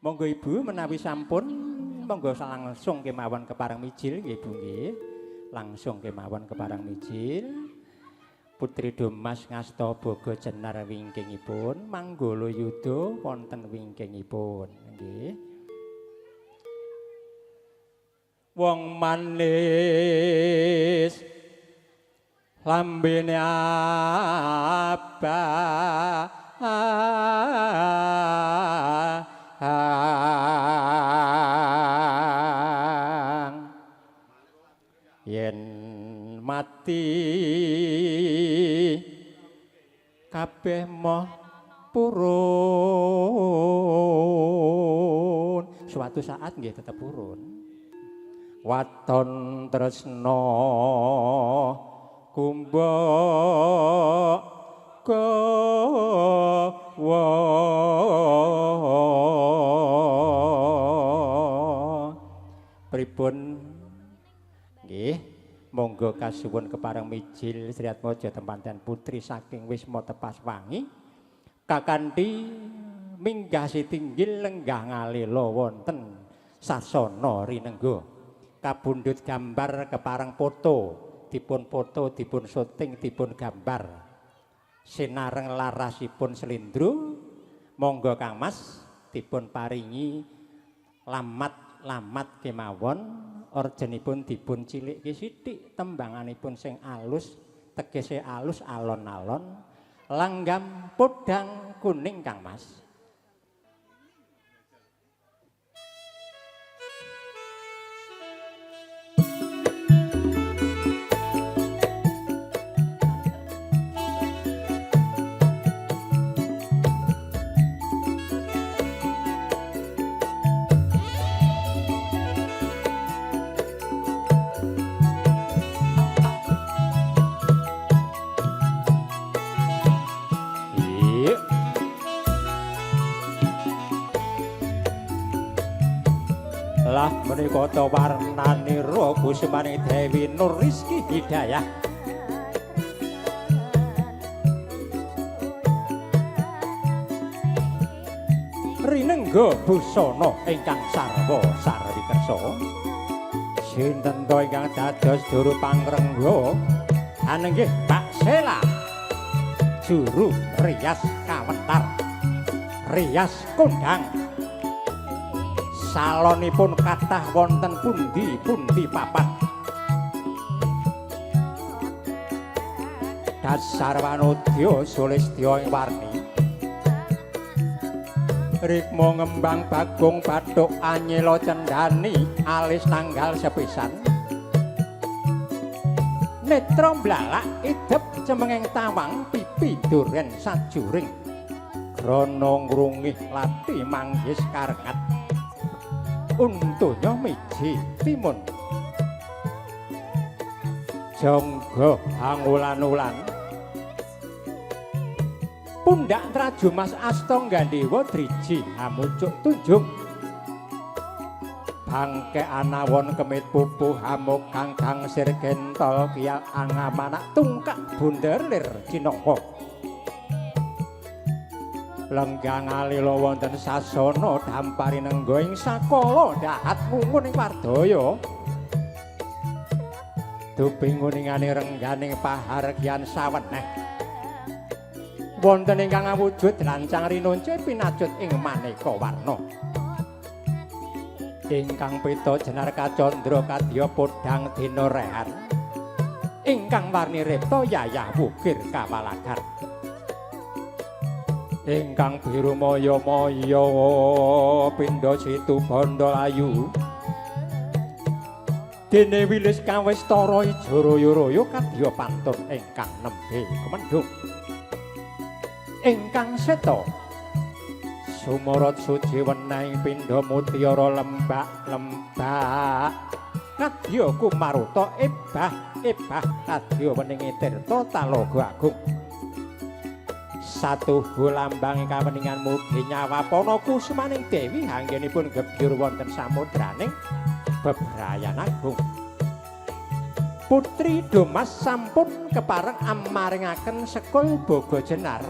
Monggo Ibu menawi sampun monggo langsung kemawon kepareng mijil nggih Ibu nggih. Langsung kemawon kepareng mijil. Putri Domas ngasta boga jenar wingkingipun manggala yuda wonten wingkingipun nggih. Wong manis lambene abang yen mati kabeh moh purun suatu saat nggih tetep purun waton tresna kumbok gawa pripun nggih monggo kasuwun kepareng mijil Sri Atmaja tempanten putri saking Wisma Tepas Wangi kakanthi minggah sitinggil lenggah ngalela wonten sasana rinengga kabundut gambar kepareng foto dipun syuting dipun gambar sinareng larasipun slendro monggo Kang Mas dipun paringi lamat kemawon orjenipun dipun ciliki sithik tembanganipun sing alus tegese alus alon-alon langgam podang kuning Kang Mas. Lah menika warnanira kusmaning Dewi Nur Rizki Hidayah rinengga busana ingkang sarwa sarwi kersa sinten to ingkang dados juru pangrengga anenggih Pak Sela juru rias kawentar rias kondang salonipun kathah wonten pundi papat dasar wanodya sulistya ing warni rikma ngembang bagong bathuk anyela cendhani alis nanggal sepisan netra mblalak idep cemenging tawang pipi duren sajuring grana ngrungih lati manggis karengat untunya miji timun jangga angulan-ulan pundak traju mas asta ngandhewa driji hamucuk tunjung bangke anawon kemit pupuh hamuk kangkang sir gentol kiyak angamanak tungkak bundelir cinaka lenggang alila wonten sasana dampari nengga ing sakala dahat mungun ing wardaya dupinguningane rengganing pahargyan saweneh wonten ingkang awujud lancang rinunce pinacut ing maneka warna ingkang pita jenar kacandra kadya podhang dina rehan ingkang warni repta yayah wukir kawalagar ingkang biru maya-maya pindha situ bandha ayu dene wilis kawis tara ijo raya-raya kadya pantun ingkang nembe kemendung ingkang seta sumarot suci wenahing pindha mutiara lembak-lembak kadya kumaruta ebah kadya weninge tirta talaga agung satu lambang kaweningan mugi nyawapana kusmaning Dewi anggenipun gebyur wonten samudraning bebrayan agung Putri Domas sampun kepareng amaringaken sekul boga jenar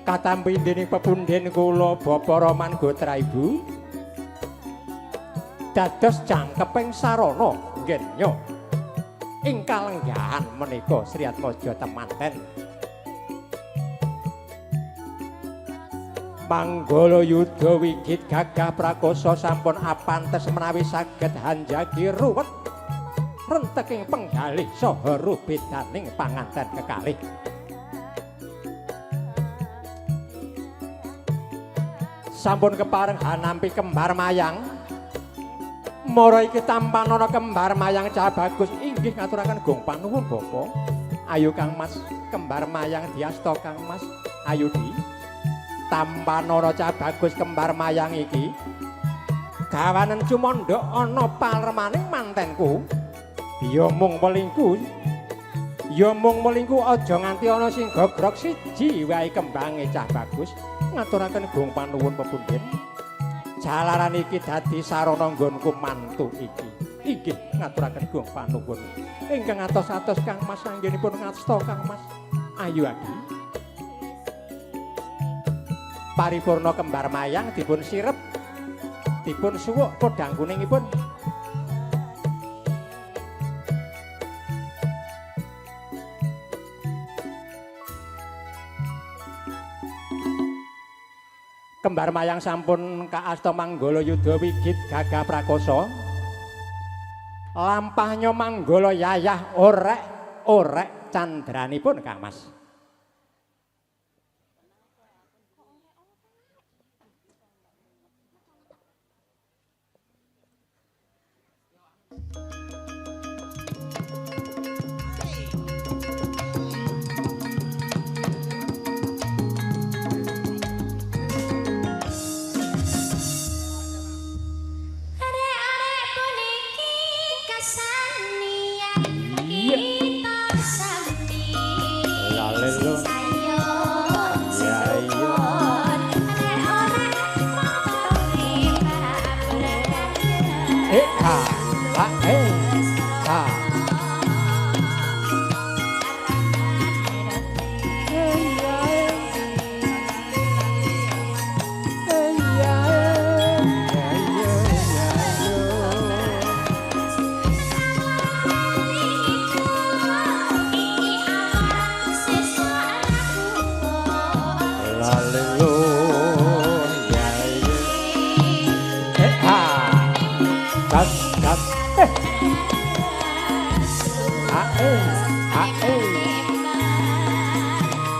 Katampi dening pepundhen kula Bapa Roman Gotra Ibu dados jangkeping sarana nggenya ing kalenggahan menika Sri Atmaja temanten Manggala yudha wigit gagah prakosa sampun apantes menawi saged hanjagi ruwet renteking penggalih saha rubedaning panganten kekalih sampun kepareng hanampi kembar mayang mara iki tampanana kembar mayang cah bagus inggih ngaturaken gong panuwun Bapak ayo Kang Mas kembar mayang diasta Kang Mas ayo di tampanana cah bagus kembar mayang iki gawanen cumandha ana palremaning mantenku ya mung melingku aja nganti ana sing gogrok siji wae kembange cah bagus ngaturaken gong panuwun pepundhen jalaran iki dadi sarana nggonku mantu iki inggih ngaturaken gong panuwun ingkang atos-atos Kang Mas anggenipun ngasta Kang Mas ayo aki paripurna kembar mayang dipun sirep dipun suwuk podang kuningipun kembar mayang sampun kaasta manggala yudha wigit gagah prakosa lampahnya manggala yayah orek candranipun Kang Mas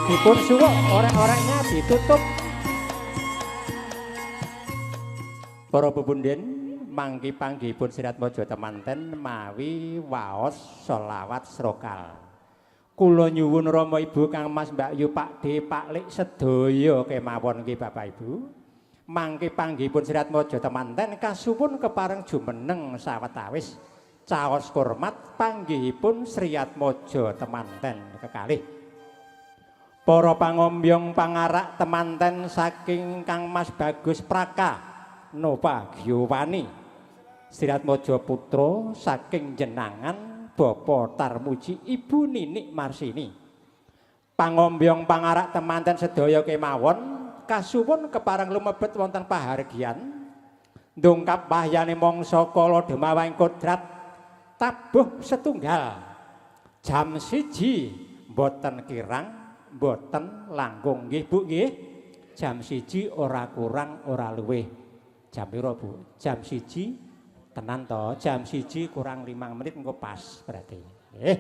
dipun suwuk orek-oreknya ditutup para pepundhen mangki panggihipun Sri Atmaja temanten mawi waos selawat srokal kula nyuwun Rama Ibu Kang Mas Mbak Yu Pak D Pak Lik sedaya kemawon nggih Bapak Ibu mangki panggihipun Sri Atmaja temanten kasuwun kepareng jumeneng sawetawis caos hormat panggihipun Sri Atmaja temanten kekalih para pangombyong pangarak temanten saking Kang Mas Bagus Praka Nova Gyowani Sri Atmaja putra saking jenangan Bapak Tarmuji Ibu Ninik Marsini pangombyong pangarak temanten sedaya kemawon kasuwun kepareng lumebet wonten pahargyan ndongkap wahyane mangsa kala demawaing kodrat tabuh setunggal jam 1 boten kirang boten langkung nggih Bu nggih jam 1 ora kurang ora luwih jam pira Bu jam 1 tenan to jam 1 kurang 5 menit engko pas berarti nggih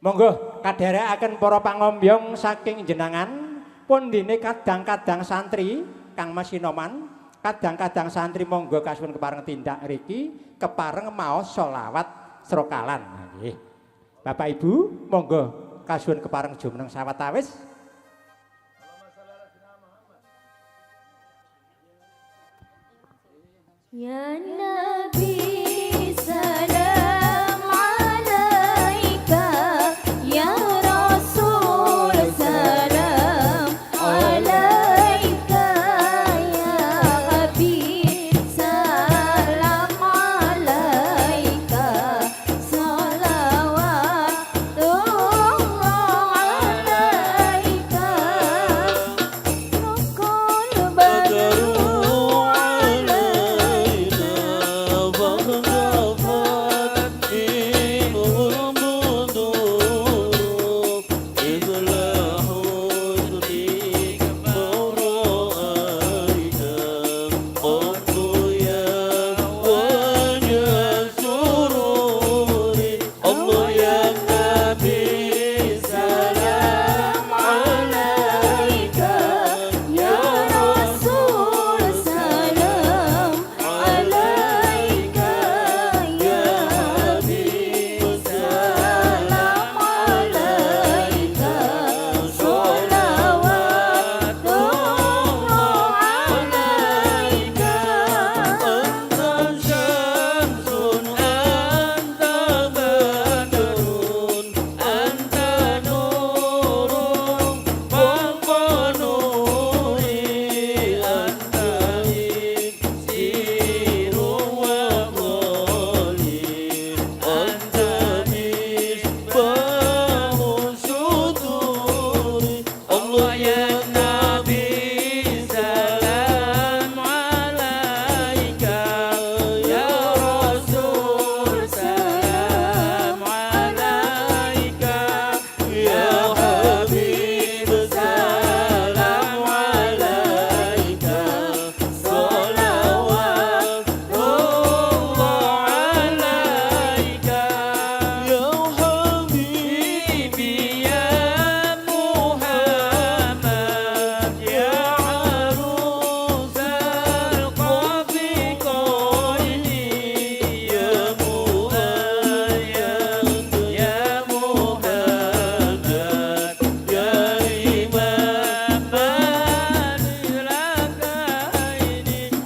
monggo kadherekaken para pangombyong saking jenengan pundhine kadang-kadang santri Kang Mas Sinoman kadang-kadang santri monggo kasuwun kepareng tindak riki kepareng maos selawat srokalan nggih Bapak Ibu monggo kasuwun kepareng jumeneng sawetawis Ya Nabi salam alaika ya Rasul salam alaika ya Habib salam alaika salawatullah alaika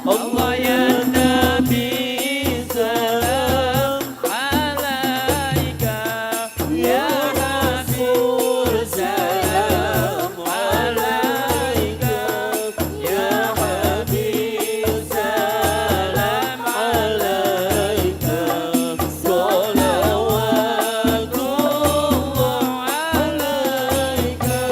Allah ya Nabi salam alaika ya Rasul salam alaika ya Habib salam alaika salawatullah alaika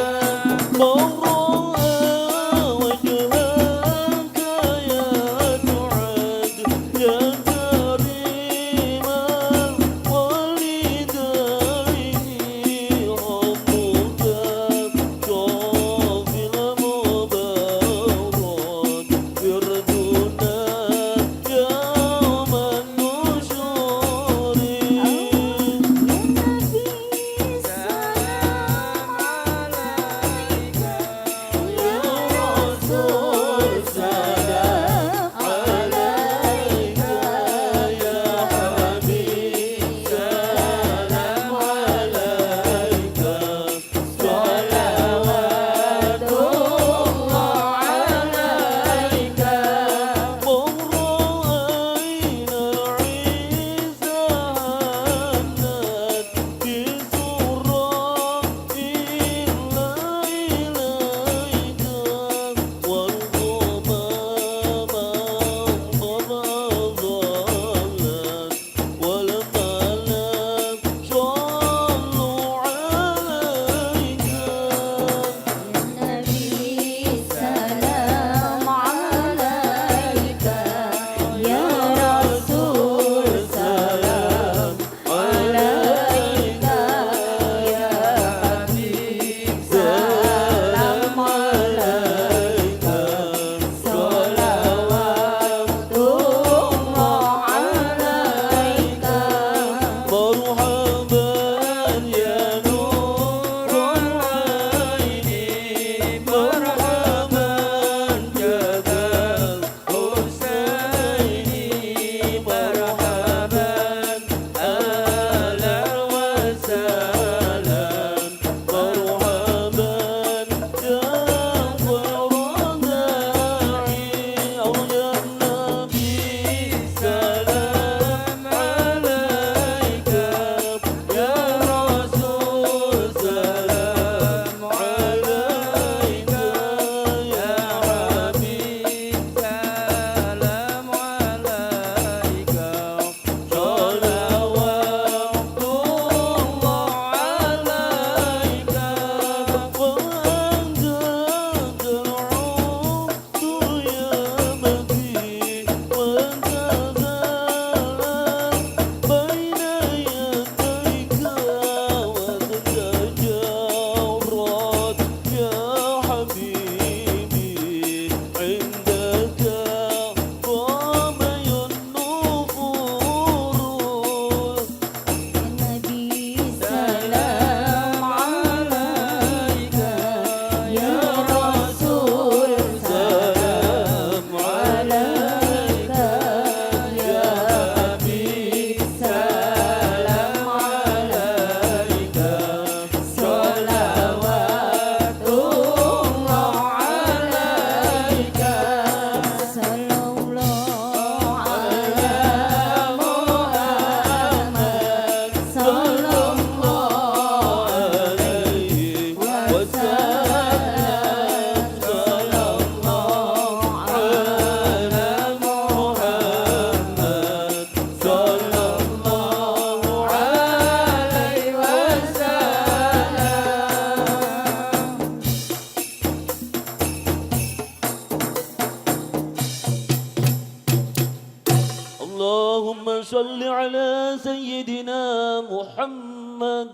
صل على سيدنا محمد.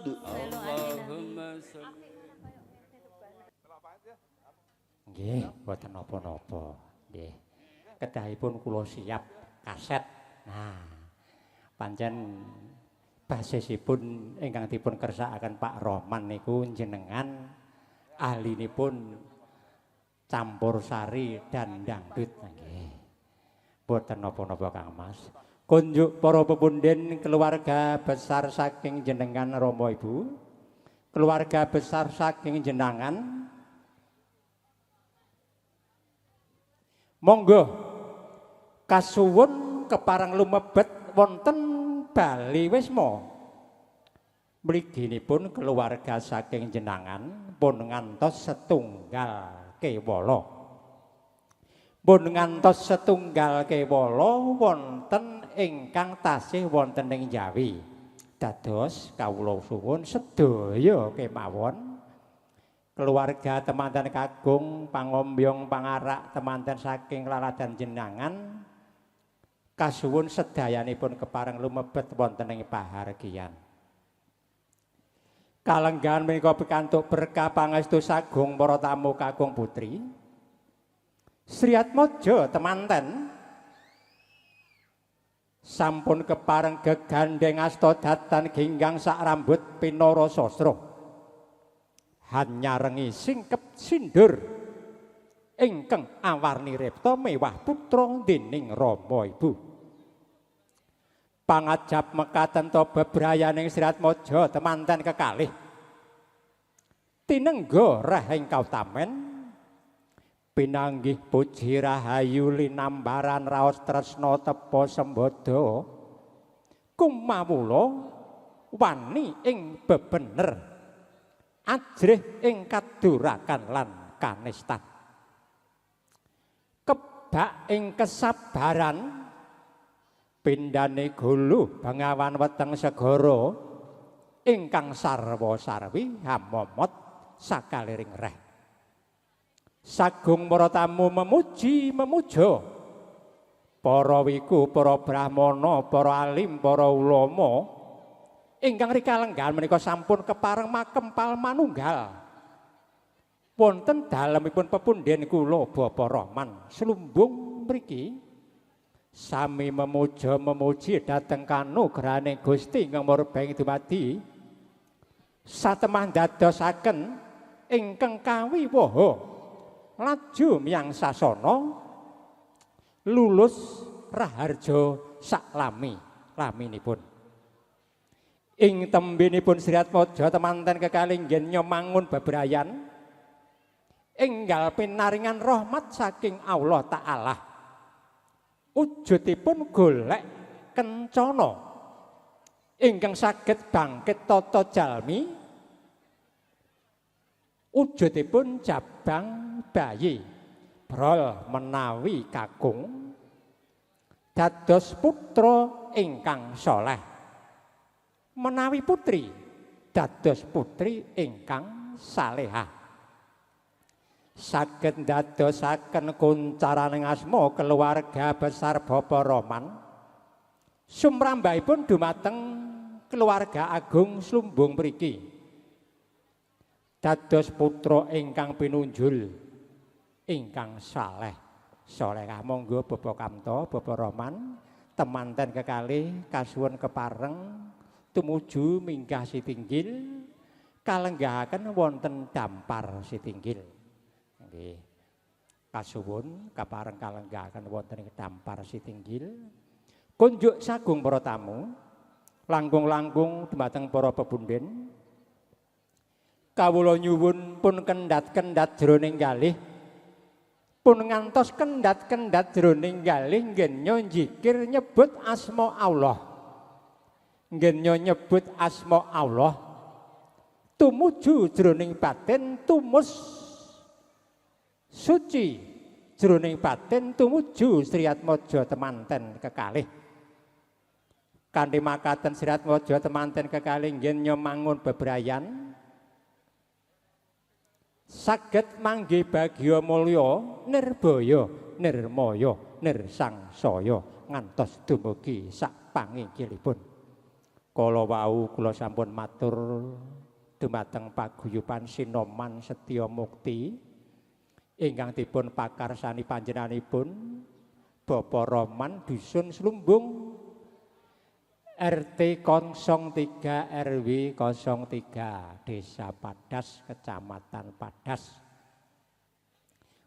Nggih, mboten napa-napa. Nggih. Kedahipun kula siap kaset. Nah, pancen basisipun ingkang dipun kersakaken Pak Rohman niku jenengan ahlinipun campursari dan dangdut. Nggih. Mboten napa-napa Kang Mas. Kunjuk para pepunden keluarga besar saking jenengan Rama Ibu, keluarga besar saking jenengan, monggo kasuwun kepareng lumebet wonten Bali Wisma. Mliginipun keluarga saking jenengan pun ngantos setunggal kewala. Pun ngantos setunggal kewala wonten ingkang tasih wonten ing Jawi. Dados kawula suwun sedaya kemawon keluarga temanten kagung pangombyong pangarak temanten saking laladan jenengan kasuwun sedayanipun kepareng lumebet wonten ing pahargyan. Kalenggahan menika pikantuk berkah pangestu sagung para tamu kakung putri. Sri Atmaja temanten sampun kepareng gegandeng asta datan ginggang sak rambut pinara sastra. Hanyarengi singkep sindur ingkang awarni repta mewah putra dening Rama Ibu. Pangajap mekaten to bebrayaning Sri Atmaja temanten kekalih. Tinengga rahing kautamen pinanggih puji rahayu linambaran raos tresna tepa sembada kumawula wani ing bebener ajrih ing kadurakan lan kanistan. Kebak ing kesabaran pindhane guluh Bengawan Weteng Segara ingkang sarwa sarwi hamomot sakaliring reh. Sagung para tamu memuji memuja para wiku, para brahmana, para alim, para ulama ingkang rikalenggan menika sampun kepareng makempal manunggal wonten dalemipun pepundhen kula Bapa Rahman slumbung mriki. Sami memuja memuji dhateng kanugrahane Gusti ingkang murbeng dumadi satemah dadosaken ingkang kawiwaha laju miyang sasana lulus raharja saklami laminipun. Ing tembinipun Sri Atmaja temanten kekalih nggih nyomangun bebrayan enggal pinaringan rahmat saking Allah Ta'ala. Wujudipun golek kencana ingkang saged bangkit tata jalmi, wujudipun jabang bayi brol menawi kakung dados putra ingkang saleh, menawi putri dados putri ingkang salehah. Saged ndadosaken kuncaraning asma keluarga besar Bapa Rahman sumrambahipun dumateng keluarga agung slumbung mriki dados putra ingkang pinunjul ingkang saleh salehah. Monggo Bapa Kamto, Bapa Rahman temanten kekalih kasuwun kepareng tumuju minggah Sitinggil kalenggahaken wonten dampar Sitinggil. Nggih. Kasuwun kapareng kalenggahaken wonten ing dampar Sitinggil. Kunjuk sagung para tamu, langkung-langkung dumateng para pepundhen. Kawula nyuwun pun kendhat-kendhat jroning kalih. Pun ngantos kendhat-kendhat jroning kalih nggenya nzikir nyebut asma Allah. Nggenya nyebut asma Allah. Tumuju jroning batin tumus suci jroning batin tumuju Sri Atmaja temanten kekalih. Kanthi makaten Sri Atmaja temanten kekalih nggih nyomangun bebrayan saged manggi bagya mulya nirbaya nirmaya nirsangsaya ngantos dumugi sak panginggilipun. Kala wau kula sampun matur dumateng paguyuban Sinoman Setya Mukti ingkang dipun pakarsani panjenenganipun Bapa Rahman dusun Slumbung RT 03 RW 03 Desa Padas Kecamatan Padas.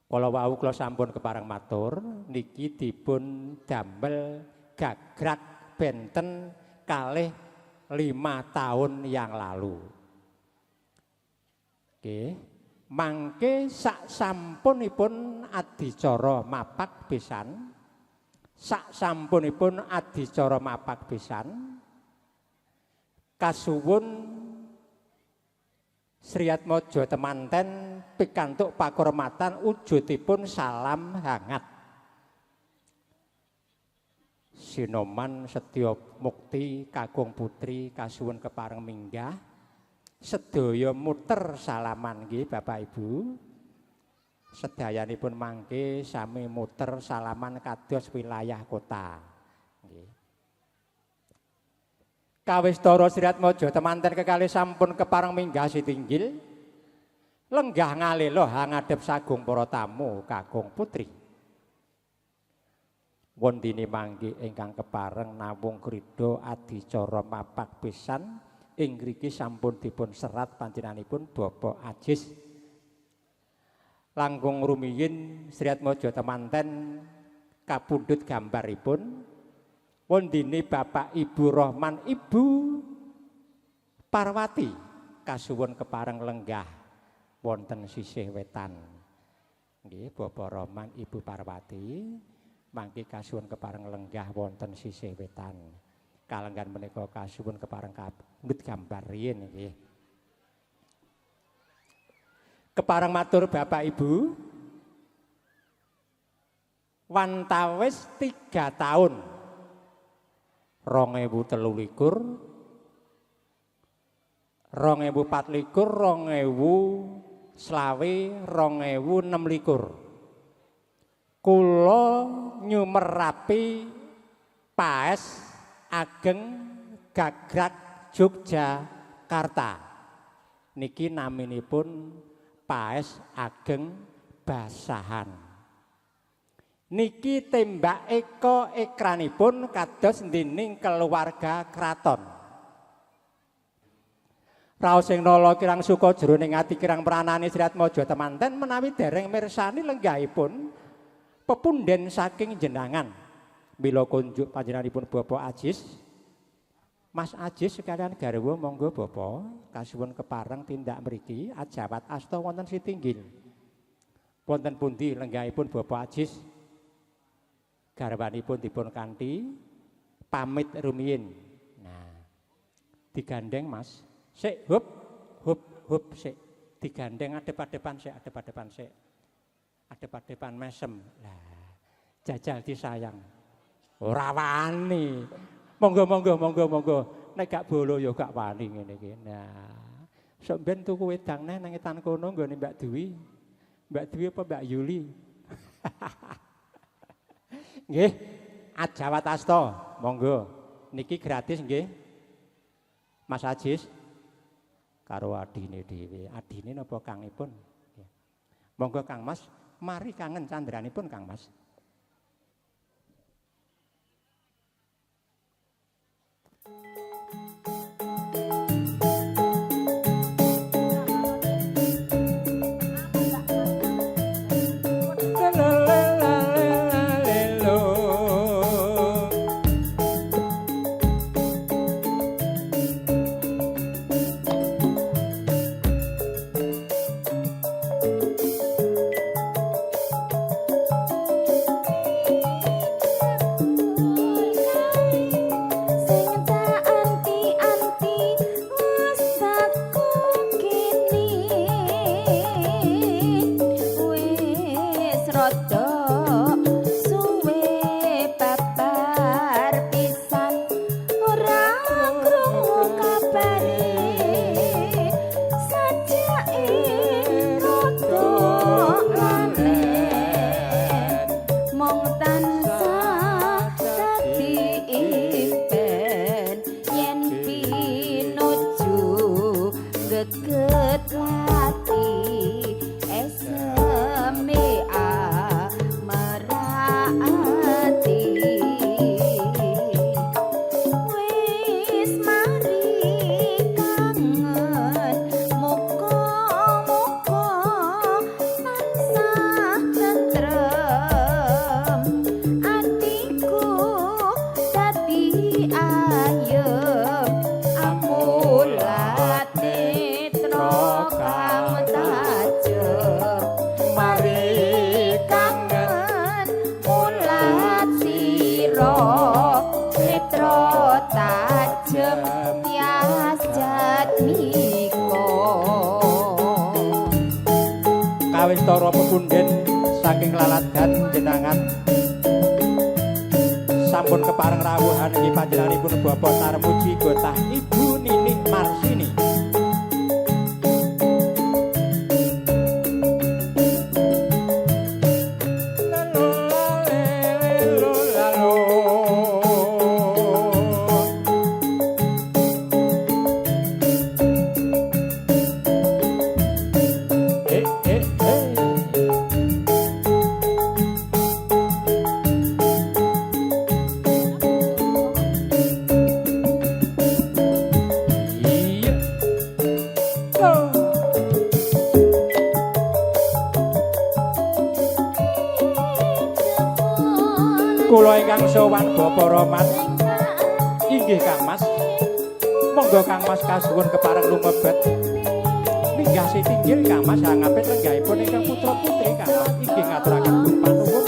Kala wau kula sampun kepareng matur niki dipun damel gagrag benten kalih 5 tahun yang lalu. Oke. Mangke sak sampunipun adicara mapak pisan sak sampunipun adicara mapak pisan kasuwun Sriatmaja temanten pikantuk pakurmatan wujudipun salam hangat. Sinoman sedya mukti kakung putri kasuwun kepareng minggah sedaya muter salaman nggih Bapak Ibu. Sedayanipun mangke sami muter salaman kados wilayah kota. Nggih. Kawistara Sriatmaja temanten kekalih sampun kepareng minggah sitinggil lenggah ngalela ngadhep sagung para tamu kakung putri. Wondene mangke ingkang kepareng namung krida adicara mapak pisan ing mriki sampun dipun serat panjenenganipun Bapak Ajis. Langkung rumiyin Sriatmaja temanten kapundhut gambaripun wondene Bapak Ibu Rohman Ibu Parwati kasuwun kepareng lenggah wonten sisih wetan. Nggih, Bapak Rohman Ibu Parwati mangke kasuwun kepareng lenggah wonten sisih wetan. Kalenggan menika kasuwun kepareng kapundhut gambar riyin nggih. Kepareng matur Bapak Ibu wantawis 3 tahun 2023 2024 2025 2026 kula nyumerapi Paes Ageng Gagrag Yogyakarta niki naminipun Paes Ageng Basahan. Niki tembak eko ekranipun kados dening keluarga kraton. Raos sing nala kirang suka jroning ati kirang pranane Sriatmaja temanten menawi dereng mirsani lenggahipun pepundhen saking jenengan. Mila kunjuk panjenenganipun Bapak Ajis. Mas Ajis sekalian garwa monggo Bapak kasuwun kepareng tindak mriki ajawat asta wonten sitinggil. Wonten pundi lenggahipun Bapak Ajis? Garwanipun dipun kanthi pamit rumiyin. Nah, digandeng Mas. Sik hup sik. Digandeng adep-adepan sik, adep-adepan sik. Adep-adepan mesem. Lah, jajal disayang. Ora wani. Monggo. Nek gak bolo ya gak wani ngene iki. Nah, sok ben tuku wedang neh nang etan kono nggone Mbak Dwi. Mbak Dwi apa Mbak Yuli? Nggih, ajawat asta. Monggo. Niki gratis nggih. Mas Ajis karo adine dhewe. Adine napa kangipun? Monggo Kang Mas, mari kangen candranipun Kang Mas. sira netra tajem tias jatmika Kawistara pepundhen saking laladan jenengan sampun kepareng rawuhan ing panjenenganipun Bapak Tarmuji Gotah Ibu Ninik Marsini. Kula ingkang sowan Bapak Roman. Inggih Kang Mas. Monggo Kang Mas kasuwun kepareng lumebet. Minggah sitinggil Kang Mas angapit lenggahipun ingkang putra putri Kang Mas. Inggih ngaturaken panuwun.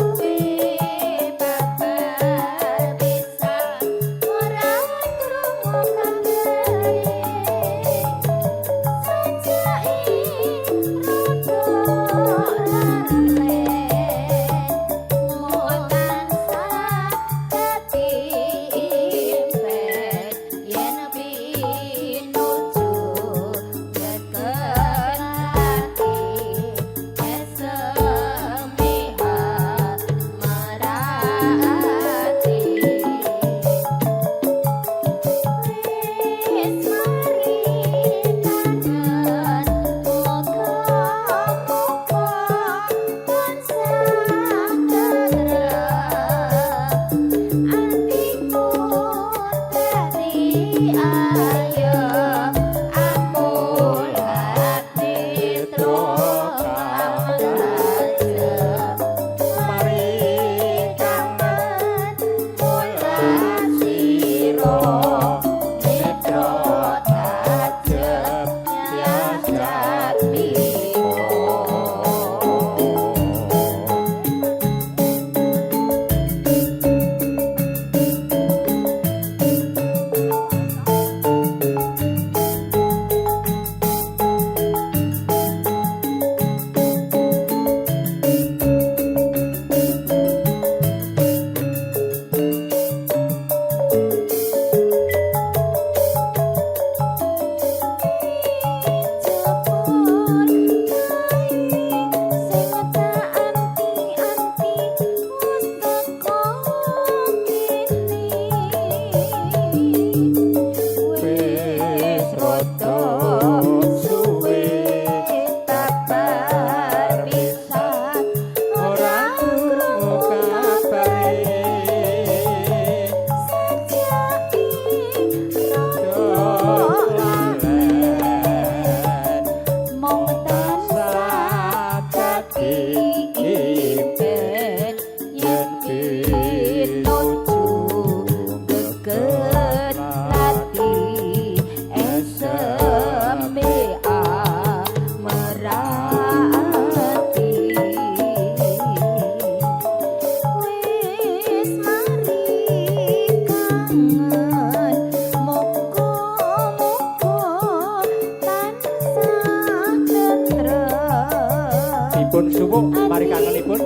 Dipun suwuk mari kangenipun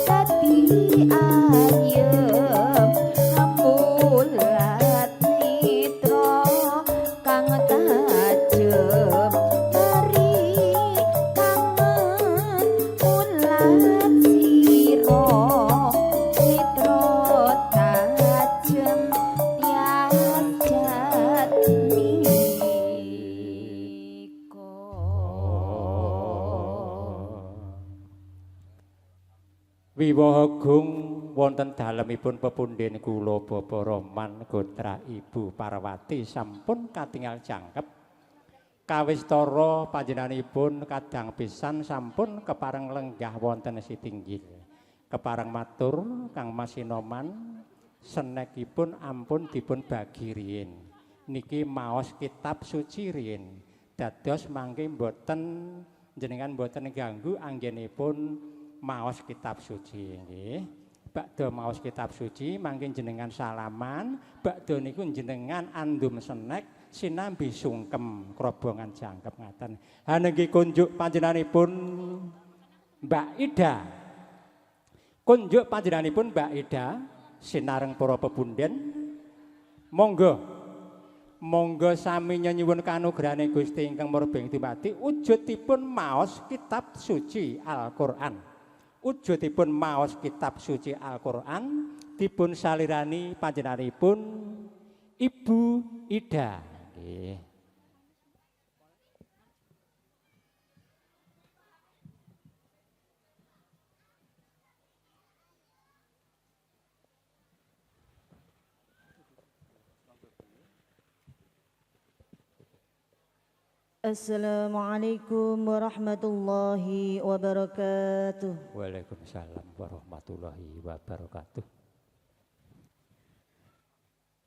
dadi ayem ambulat mitra kang tajem mari kangen ulat sira mitra tajem tiajat Wiwaha gung wonten dalemipun pepundhen kula Bapak Roman Gotra Ibu Parwati sampun katingal jangkep kawistara panjenenganipun kadang pisan sampun kepareng lenggah wonten sitinggil kepareng matur Kang Mas Sinoman senekipun ampun dipun bagi riyin niki maos kitab suci riyin dados mangke mboten jenengan mboten ganggu anggenipun maos kitab suci nggih. Bakda maos kitab suci mangke jenengan salaman, bakda niku jenengan andum senek sinambi sungkem krobongan jangkep ngaten. Ha niki kunjuk panjenenganipun Mbak Ida. Kunjuk panjenenganipun Mbak Ida sinareng para pepunden. Monggo sami nyuwun kanugrahane Gusti ingkang murbeng dumadi wujudipun maos kitab suci Al-Qur'an. Wujudipun maos kitab suci Al-Qur'an dipun salirani panjenenganipun Ibu Ida. Nggih. Assalamualaikum warahmatullahi wabarakatuh. Waalaikumsalam warahmatullahi wabarakatuh.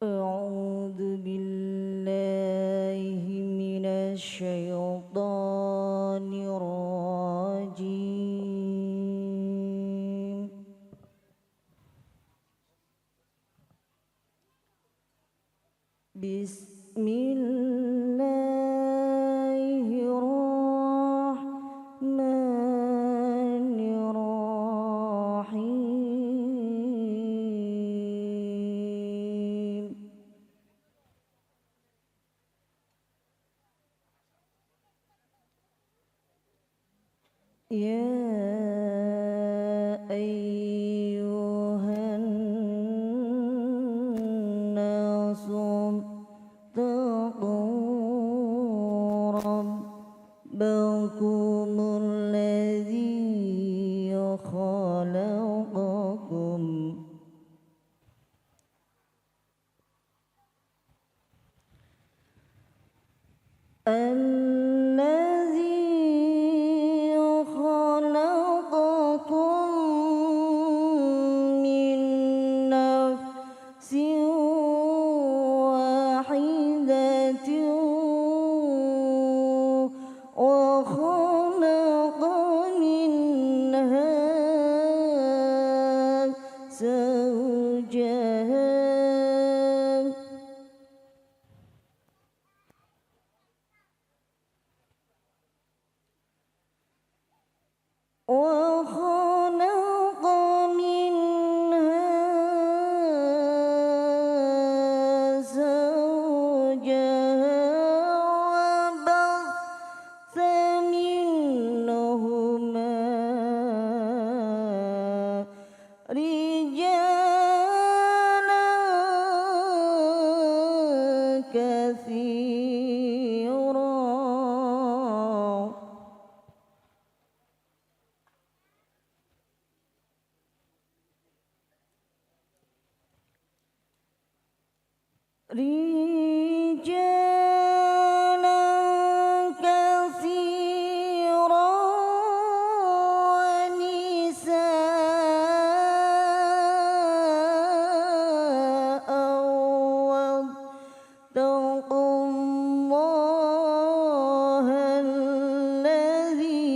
A'udzu billahi minasy syaithanir rajim. Bismillahirrahmanirrahim. Ya ayyuhan nasum taqu rabbakumul ladzi khalaqakum min nafsin wahidatin wa khalaqa minha zawjaha وخلق منها زوجها وبث منهما رجالا كثيرا رجالا كثيرا ونساء واتقوا الله الذي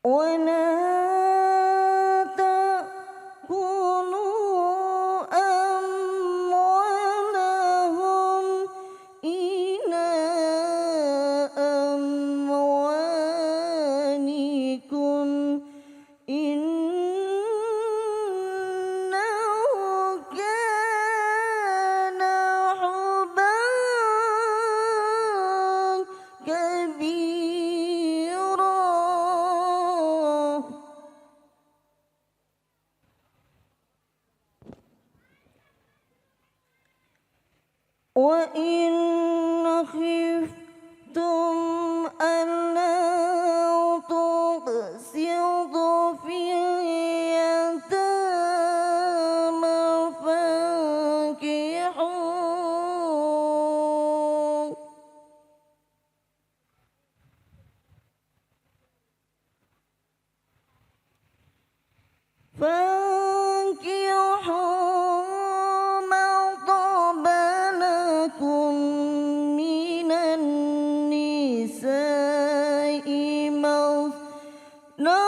ولا تأكلوا أموالهم إلى أموالكم إنه كان حبا كبيرا وإن خفتم ألا تقسطوا في اليتامى فانكحوا ما طاب لكم من النساء مثنى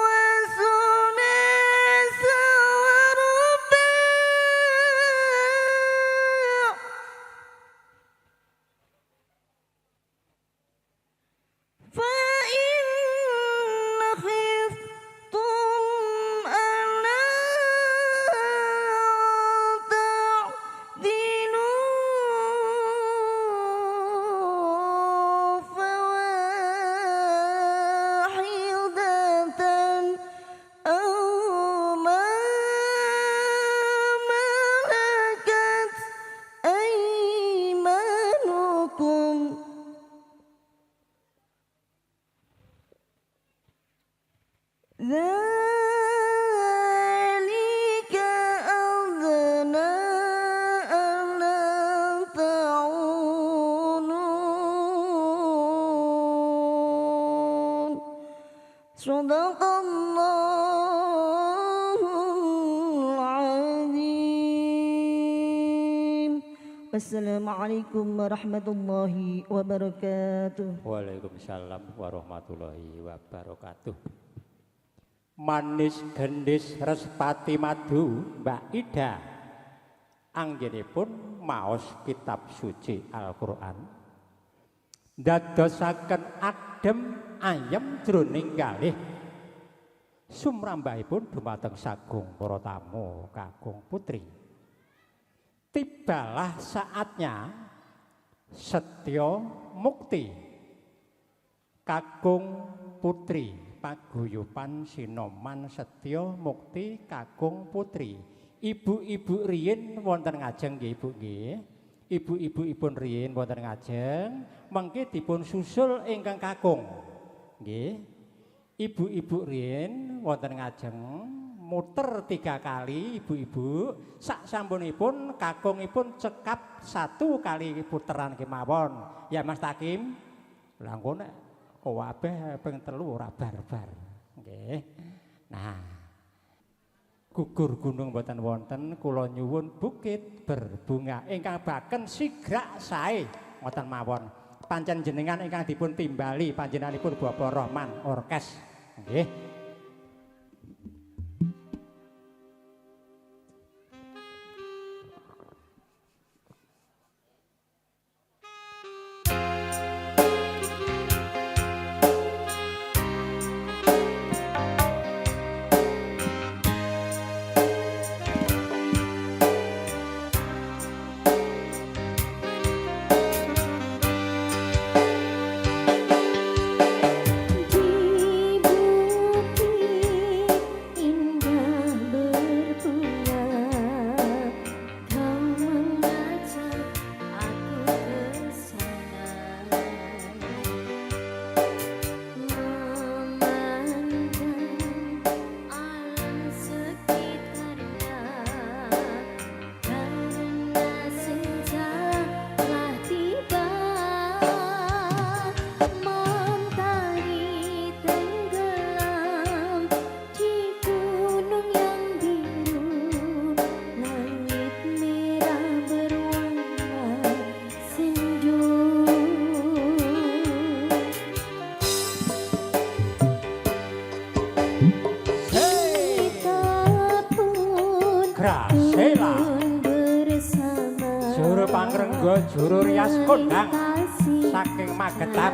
وثلاث ورباع فإن خفتم ألا تعدلوا فواحدة أو ما ملكت أيمانكم ذلك أدنى ألا تعولون صدق الله العظيم والسلام عليكم ورحمة الله وبركاته. Waalaikumsalam warahmatullahi wabarakatuh. Manis gendis respati madu Mbak Ida anggenipun maos kitab suci Al-Qur'an dadosaken adem ayem jroning kalih sumrambahipun dumateng sagung para tamu kakung putri. Tibalah saatnya Setyo Mukti kakung putri paguyuban Sinoman Setyo Mukti kakung putri. Ibu-ibu riyin wonten ngajeng nggih Ibu nggih. Ibu-ibu-ipun riyin wonten ngajeng mengke dipun susul ingkang kakung. Nggih. Ibu-ibu riyin wonten ngajeng muter 3 kali ibu-ibu sak sampunipun kakungipun cekap 1 kali puteran kemawon. Ya Mas Takim. Lah engko nek kabeh ping 3 ora barbar. Nggih. Nah. Gugur gunung mboten wonten kula nyuwun bukit berbunga ingkang baken sigrak sae ngoten mawon. Pancen jenengan ingkang dipun timbali panjenenganipun Bapak Rahman Orkes. Nggih. Di monggo juru rias kondang saking Magetan.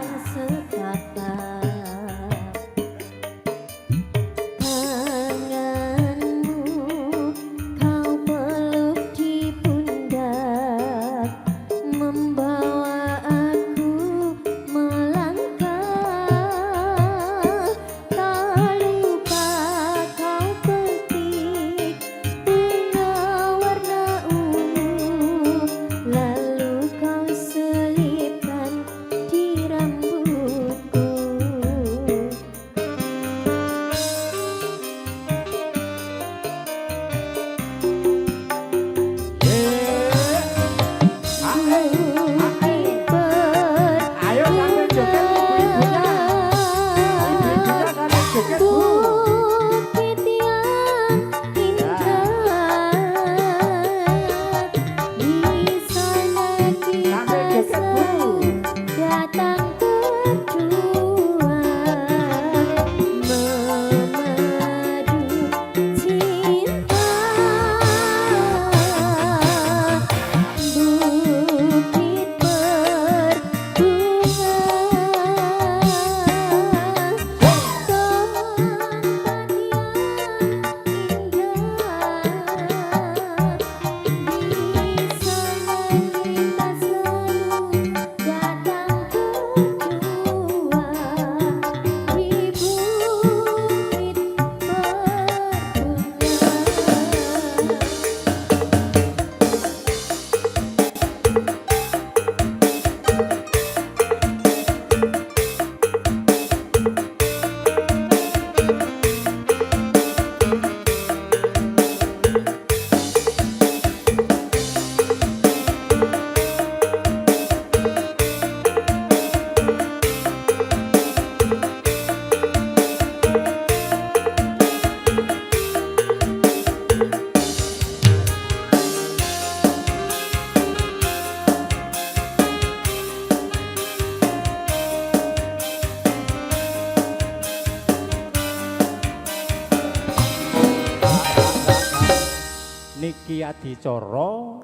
Niki adicara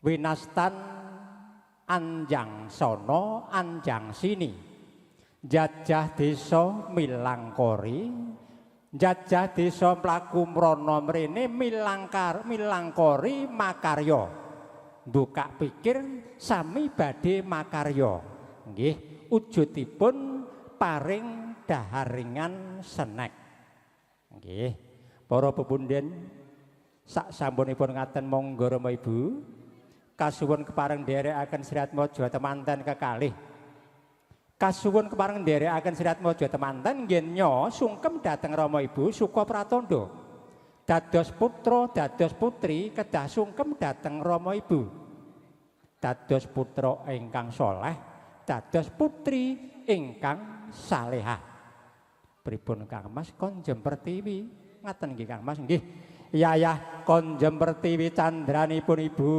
winastan anjang sono anjang sini jajah desa milangkori jajah desa mlaku mrana mrene milangkori makarya mbukak pikir sami badhe makarya nggih wujudipun paring daharingan senek nggih para pepunden sak sampunipun ngaten monggo Rama Ibu kasuwun kepareng nderekaken Syirat Maja temanten kekalih kasuwun kepareng nderekaken Syirat Maja temanten nggih nya sungkem dhateng Rama Ibu Suka Pratandha dados putra dados putri kedah sungkem dhateng Rama Ibu dados putra ingkang saleh dados putri ingkang salehah pripun Kang Mas kon jemper tiwi ngaten nggih Kang Mas nggih Yayah kon jemper tiwi candranipun Ibu.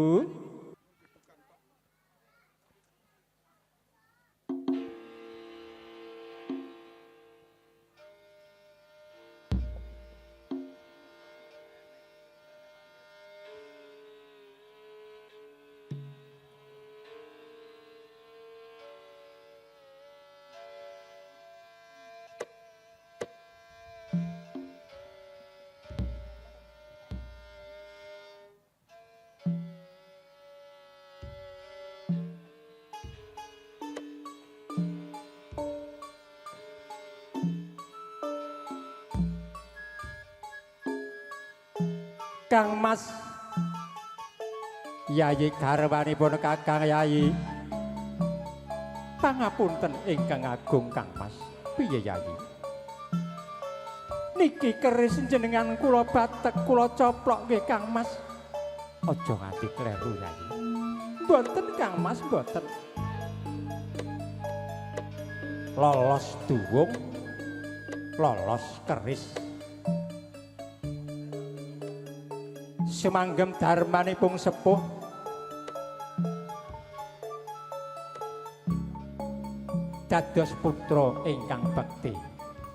Kang Mas Yayi garwanipun Kakang Yayi pangapunten ingkang agung Kang Mas piye Yayi niki keris jenengan kula batek kula coplok nggih Kang Mas aja nganti kleru Yayi mboten Kang Mas mboten lolos duwung lolos keris sumanggem darmanipun sepuh dados putra ingkang bekti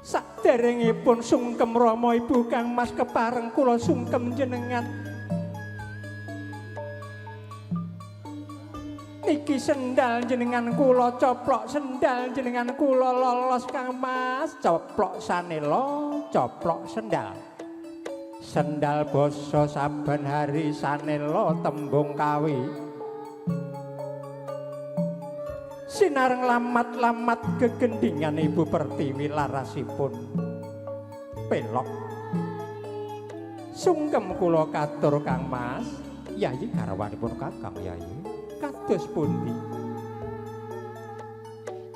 saderengipun sungkem Rama Ibu Kang Mas kepareng kula sungkem jenengan Niki sendal jenengan kula coplok, sendal jenengan kula lolos Kang Mas, coplok sanela, coplok sendal. Sendal basa saben hari sanela tembung kawi. Sinar nglamat-lamat gegendingan Ibu Pertiwi larasipun pelok. Sungkem kula katur Kang Mas, Yayi garwanipun Kakang Yayi. Kados pundi?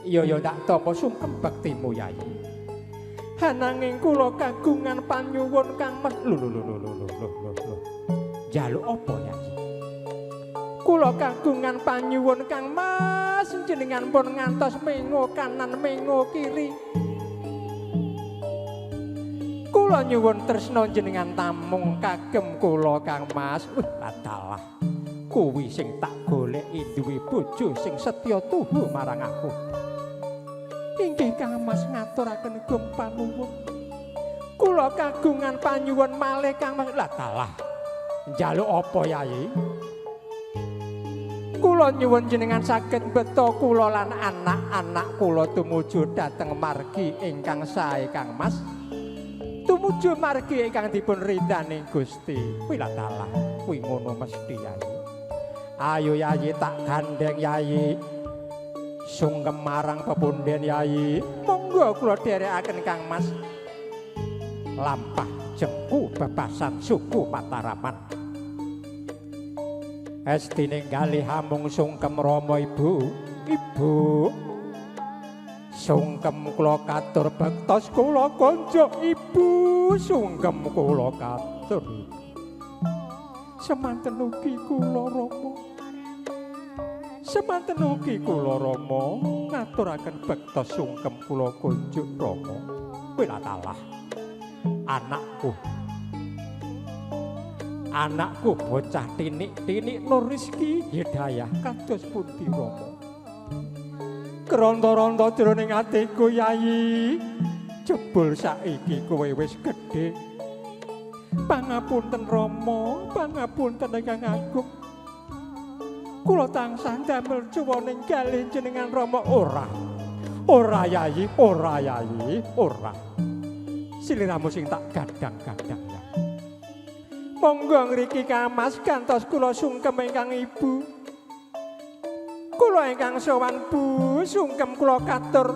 Iya tak tapa sungkem bektimu Yayi. Hananging kula kagungan panyuwun Kang Mas. Lho. Jaluk apa Yayi? Kula kagungan panyuwun Kang Mas, jenengan pun ngantos mengo kanan mengo kiri. Kula nyuwun tresna jenengan tamung kagem kula Kang Mas. Ladalah kuwi sing tak goleki duwe bojo sing setya tuhu marang aku. Inggih Kang Mas ngaturaken gum panuwun. Kula kagungan panyuwun malih Kang Mas. Ladalah njaluk apa Yayi? Kula nyuwun jenengan saged beto kula lan anak-anak kula tumuju dhateng margi ingkang sae Kang Mas. Tumuju margi ingkang dipun ridani Gusti. Wiladalah kuwi ngono mesti Yayi. Ayo Yayi tak gandeng Yayi. Sungkem marang pepunden Yayi. Monggo kula dherekaken Kang Mas. Lampah jengku bebasan suku Mataraman. Estine ngalih hamung sungkem Rama Ibu. Ibu. Sungkem kula katur bektos kula konco Ibu. Sungkem kula katur. Semanten ugi kula Rama. Semanten ugi kula Rama ngaturaken bektos sungkem kula konco Rama. Wilatalah. Anakku. Anakku bocah tinik-tinik Nur Rizki Hidayah kados pundi Rama. Keronto-ronto jroning atiku Yayi, jebul saiki kowe wis gedhe. Pangapunten Rama, pangapunten Ingkang Agung. Kula tansah damel juwaning kalih jenengan Rama. Ora Yayi, ora Yayi, ora. Siliramu sing tak gadang-gadang ya. Monggo ngriki Kang Mas gantos kula sungkem ingkang Ibu. Kula ingkang sowan Bu, sungkem kula katur.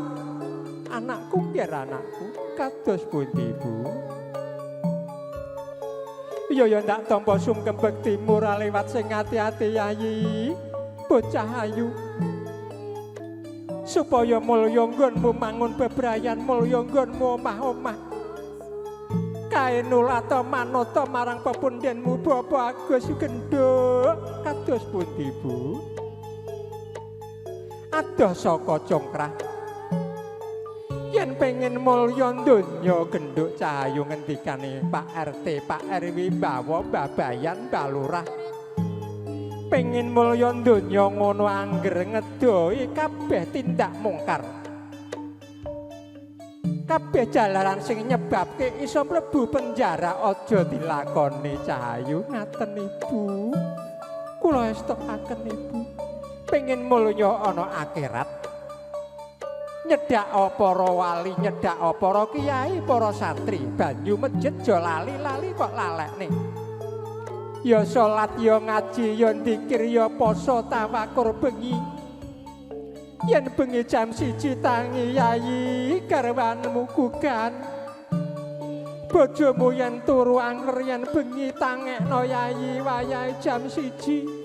Anakku biar anakku kados pundi Bu. Ya ndak tampa sungkem bektimu ora liwat sing ati-ati Yayi. Bocah ayu. Supaya mulya nggonmu mangun bebrayan, mulya nggonmu omah-omah. Kaenul atau manota marang pepundenmu Bapak Agus Genduk kados pundi Bu? Adoh saka congkrah yen pengen mulya donya Genduk Cahayu ngendikane Pak RT, Pak RW, Bawa, Babayan, Balurah. Pengen mulya donya ngono angger ngedoi kabeh tindak mungkar. Kabeh jalaran sing nyebabke iso mlebu penjara aja dilakoni Cahayu. Ngaten Ibu. Kula estokaken Ibu. Pengin mulya ana akhirat. Nyedak para wali, nyedak para kiai, para santri, banyu masjid aja lali-lali kok lalekne. Ya salat, ya ngaji, ya dzikir, ya poso tawakur bengi. Yen bengi jam 1 tangi Yayi garwanmu gugan. Bojomu yen turu anger yen bengi tangekno Yayi wayahe jam 1.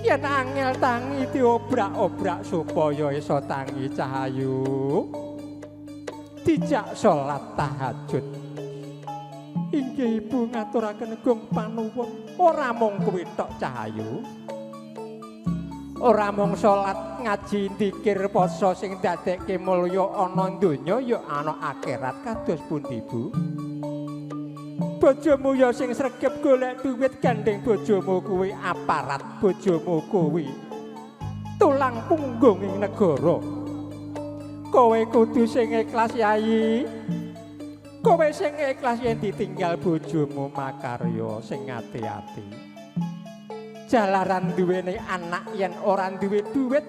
Yen angel tangi diobrak-obrak supaya iso tangi Cahayu. Dijak salat tahajud. Inggih Ibu ngaturaken gum panuwun. Ora mung kuwi tok Cahayu. Ora mung salat ngaji dzikir poso sing dadekke mulya ana donya ya ana akhirat kados pundi Bu? Bojomu ya sing sregep golek duit gandeng bojomu kuwi aparat, bojomu kuwi tulang punggung ing negara. Kowe kudu sing ikhlas Yayi. Kowe sing ikhlas yen ditinggal bojomu makarya sing ati-ati. Jalaran duwene anak yen ora duwe duwit.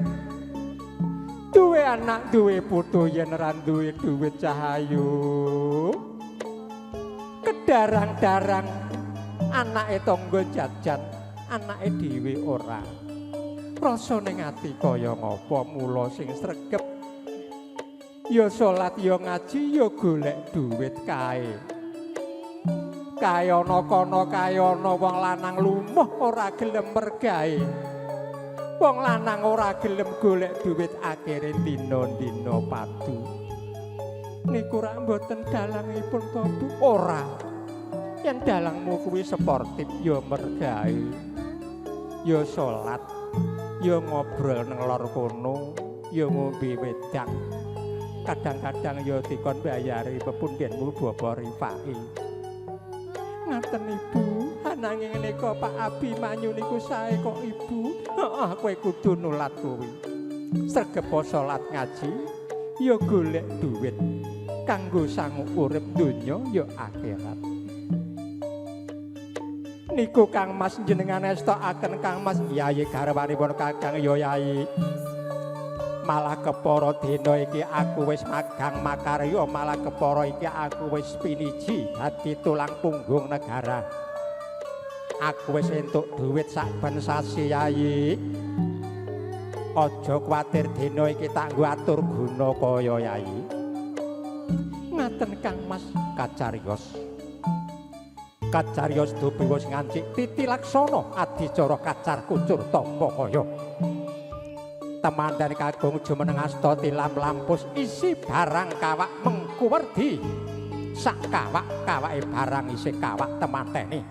Duwe anak duwe putu yen ora duwe duwit Cahayu. Kedarang-darang anake tangga jajan, anake dhewe ora. Rasane ati kaya ngapa mula sing sregep. Ya salat ya ngaji ya golek duwit kae. Kae ana kono kae ana wong lanang lumah ora gelem mergawe. Wong lanang ora gelem golek duwit akhire dina-dina padu. Niku rak mboten dalangipun to Bu? Ora. Yen dalangmu kuwi sportif ya mergawe. Ya salat, ya ngobrol nang lor kono, ya ngombe wedang. Kadang-kadang ya dikon bayari pepundhenmu bapa rifai. Ngaten Ibu, ananging nika Pak Abimanyu niku sae kok Ibu. Heeh, kowe kudu nulat kuwi. Sregep salat ngaji, ya golek duwit kanggo sangu urip donya ya akhirat. Niku Kang Mas jenengan estokaken Kang Mas Yayi garwanipun Kakang ya Yayi. Malah kepara dina iki aku wis magang makarya, malah kepara iki aku wis piniji dadi tulang punggung negara. Aku wis entuk dhuwit saben sasi Yayi. Aja kuwatir dina iki tak nggo atur guna kaya Yayi. Ngaten Kang Mas kacariyos. Kacariyos dupi wis ngancik titi laksana adicara kacar kucur tampa kaya. Temandan kagung jumeneng asta tilam lampus isi barang kawak mengkuwerdi sak kawak-kawake barang isi kawak temantene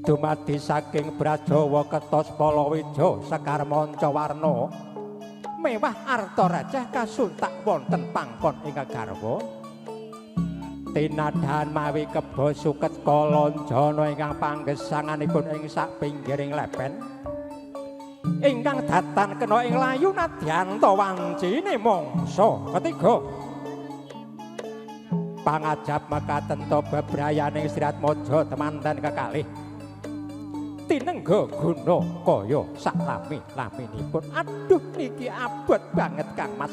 dumadi saking Brajawa ketos Palawija sekar manca warna mewah arta rajah kasuntak wonten pangkon ing garwa tinadhan mawi kebo suket kalanjana ingkang panggesanganipun ing sak pinggiring lepen ingkang datan kena ing layu nadyanta wancine mangsa ketiga pangajab mekaten to bebrayaning Sriatmaja temanten kekalih tinengga guna kaya saklami-laminipun. Aduh niki abot banget Kang Mas.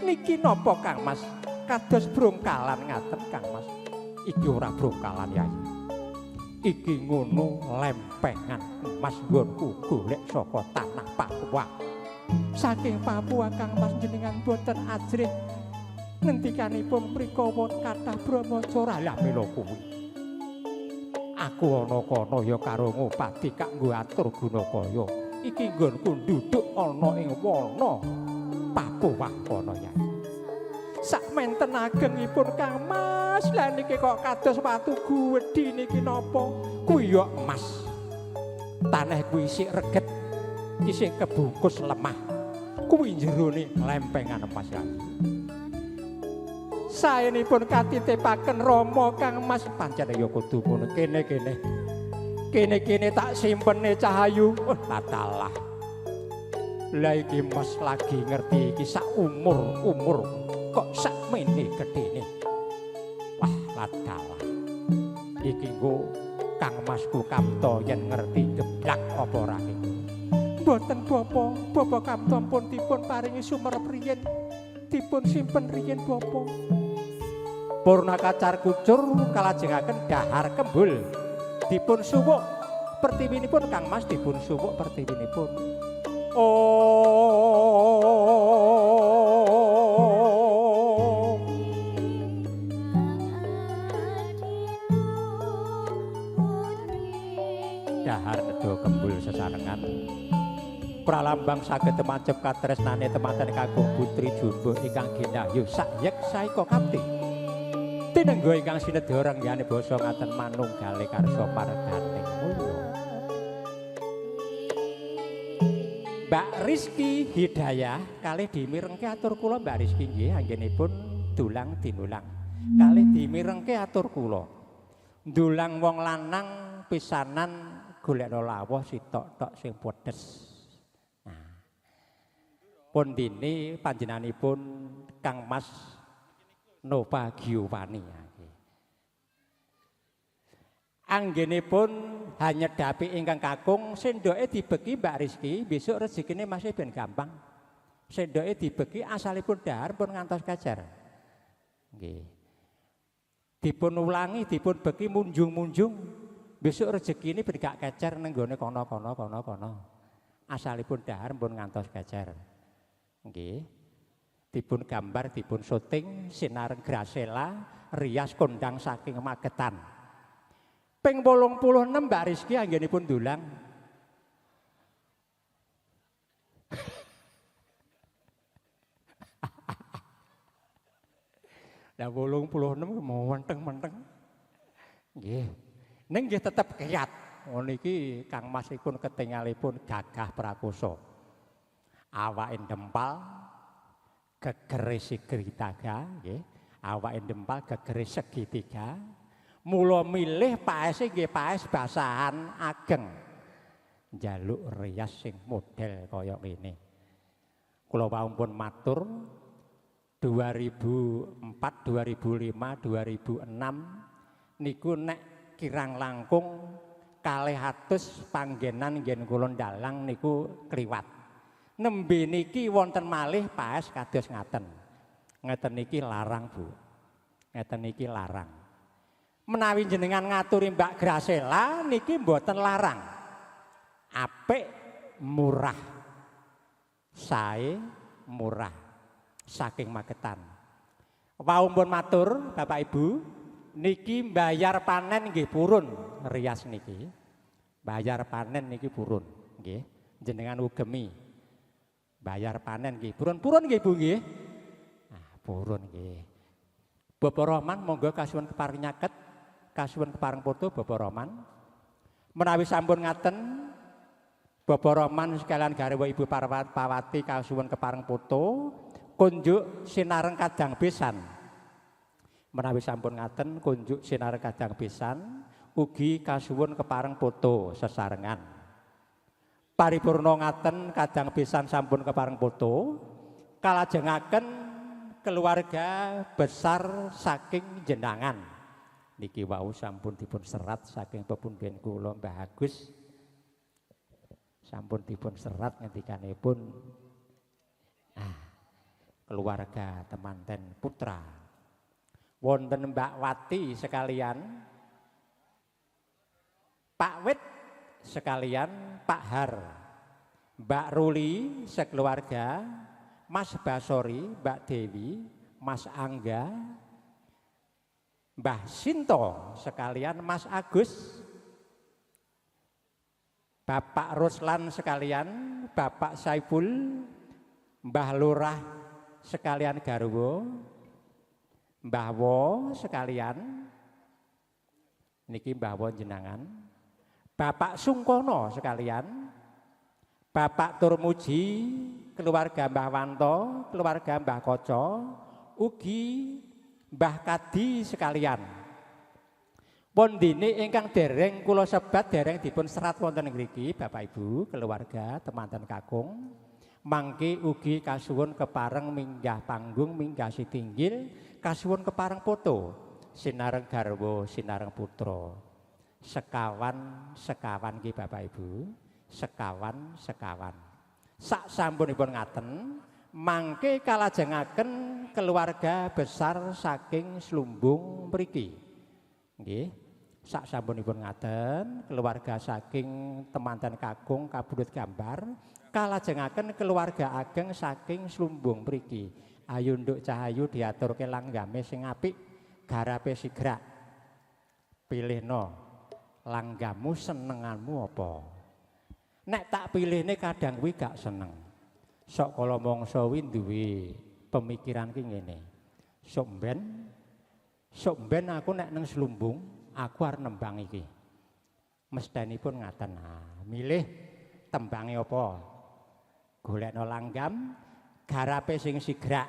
Niki napa Kang Mas? Kados brongkalan ngaten Kang Mas. Iki ora brongkalan Yayi. Iki ngono lempengan Mas nggonku golek saka tanah Papua. Saking Papua Kang Mas jenengan boten ajrih ngendikanipun prikawa kathah brahmacara lha mila kuwi. Aku ana kono ya karo ngupati kanggo atur gunakaya. Iki nggonku nduduk ana ing wana Papua kono Yayi. Sakmenten agengipun Kang Mas, lha niki kok kados watu gedhi niki napa? Kuwi ya emas. Tanah kuwi isih reget, isih kebungkus lemah. Kuwi jerone lempengan emas Yayi. Saenipun katitipaken Rama Kang Mas pancen ya kudu ngono kene-kene. Kene-kene tak simpene Cahayu. Tatalah. Lah iki Mas lagi ngerti iki sak umur kok sakmene gedene. Wah, ladalah. Iki nggo Kang Masku Kamto yen ngerti geblak apa ora iki. Mboten Bapa Kamto pun dipun paringi sumerep riyen. Dipun simpen riyen Bapa. Purna kacar kucur kalajengaken dahar kembul. Dipun suwuk pertiwinipun Kang Mas dipun suwuk pertiwinipun. Dahar nedha kembul sesarengan. Pralambang saged temacep katresnane temanten kagem putri jumbo ingkang ginahyu sayek saika kapti. Tinengga ingkang sinedya renggane basa ngaten manunggale karsa pareganing mulya. Mbak Rizky Hidayah kalih dimirengke atur kula Mbak Rizky nggih anggenipun dulang dinulang. Kalih dimirengke atur kula. Ndulang wong lanang pisanan golekno lawuh sitok-tok sing pedes. Nah. Pundini panjenenganipun Kang Mas Nova Giovanni. Anggenipun hanyedapi ingkang kakung, sendoke dibeki Mbak Rizky, besok rezekine masih ben gampang. Sendoke dibeki asalipun dahar pun ngantos kajar. Nggih. Dipun ulangi, dipun beki munjung-munjung, besok rezekine ben gak kajar ning gone kono. Asalipun dahar pun ngantos kajar. Nggih. Dipun gambar, dipun syuting sinareng Grasela, rias kondang saking Magetan. Ping 86 Mbak Rizky anggenipun dulang. Lah 86 mau menteng-menteng. Nggih. Ning nggih tetep kiyat. Ngono iki Kang Masipun ketingalipun gagah prakoso. Awake dempal gegere segitiga, nggih. Awake dempal gegere segitiga. Mula milih paese nggih paes basahan ageng. Njaluk rias sing model kaya ngene. Kula pun matur 2004, 2005, 2006 niku nek kirang langkung 200 panggenan nggih kula ndalang niku kliwat. Nembe niki wonten malih paes kados ngaten. Ngeten niki larang, Bu. Ngeten niki larang. Menawi jenengan ngaturi Mbak Grasela niki mboten larang. Apik murah. Sae murah saking Magetan. Waumpun matur Bapak Ibu, niki mbayar panen nggih purun rias niki. Bayar panen niki purun nggih. Jenengan ugemi. Bayar panen nggih purun nggih Bu nggih. Nah, purun nggih. Bapak Rohman monggo kasuwun keparing nyaket. Kasuwun kepareng foto Bapak Rohman. Menawi sampun ngaten Bapak Rohman sekalian garwa Ibu Pawati kasuwun kepareng foto kunjuk sinareng kadang pisan. Menawi sampun ngaten kunjuk sinareng kadang pisan ugi kasuwun kepareng foto sesarengan. Paripurna ngaten kadang pisan sampun kepareng foto kalajengaken keluarga besar saking jenengan. Niki wau sampun dipun serat saking pepundhen kula Mbah Agus. Sampun dipun serat ngendikanipun keluarga temanten putra. Wonten Mbak Wati sekalian, Pak Wit sekalian, Pak Har, Mbak Ruli sekeluarga, Mas Basori, Mbak Dewi, Mas Angga, Mbah Sinto sekalian, Mas Agus, Bapak Ruslan sekalian, Bapak Saiful, Mbah Lurah sekalian garwa, Mbah Wo sekalian, niki Mbah Wo jenengan, Bapak Sungkono sekalian, Bapak Turmuji, keluarga Mbah Wanto, keluarga Mbah Koco, ugi Mbah Kadi sekalian. Pondene ingkang dereng kula sebat dereng dipun serat wonten ngriki Bapak Ibu, keluarga temanten kakung. Mangke ugi kasuwun kepareng minggah panggung, minggah sitinggil, kasuwun kepareng foto. Sinareng garwa, sinareng putra. Sekawan nggih Bapak Ibu, sekawan. Sak sampunipun ngaten, mangke kalajengaken keluarga besar saking Slumbung mriki. Nggih, sak sampunipun ngaten, keluarga saking temanten kakung kabudut gambar, kalajengaken keluarga ageng saking Slumbung mriki. Ayo nduk Cahayu diaturke langgame sing apik, garape sigrak. Pilihno langgamu senenganmu apa? Nek tak pilihne kadang kuwi gak seneng. Sok kala mangsa kuwi duwe pemikiran ki ngene. Sok ben aku nek nang Slumbung, aku arep nembang iki. Mestenipun ngaten. Milih tembange apa? Golekno langgam, garape sing sigrak.